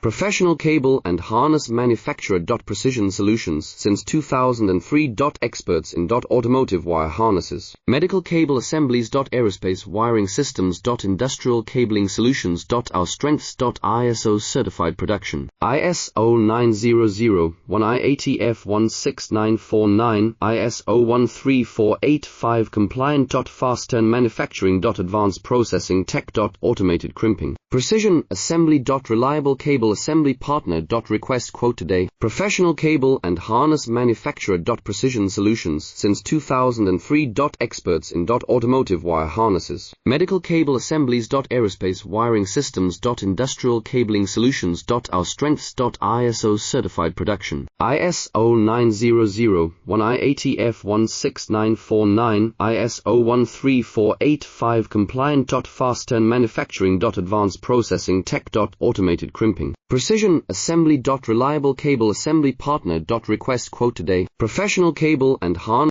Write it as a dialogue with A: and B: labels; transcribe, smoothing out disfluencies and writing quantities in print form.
A: Professional cable and harness manufacturer. Precision Solutions since 2003. Experts in automotive wire harnesses, medical cable assemblies. Aerospace wiring systems. Industrial cabling solutions. Our strengths. ISO certified production. ISO 9001 IATF 16949, ISO 13485 compliant. Fast turn manufacturing. Advanced processing tech. Automated crimping. Precision assembly. Reliable cable assembly partner. Request quote today. Professional cable and harness manufacturer. Precision Solutions since 2003. Experts in automotive wire harnesses, medical cable assemblies. Aerospace wiring systems. Industrial cabling solutions. Our strengths. ISO certified production. ISO 9001 IATF 16949, ISO 13485 compliant. Fast turn manufacturing. Advanced processing tech. Automated crimping. Precision assembly. Reliable cable assembly partner. Request quote today. Professional cable and harness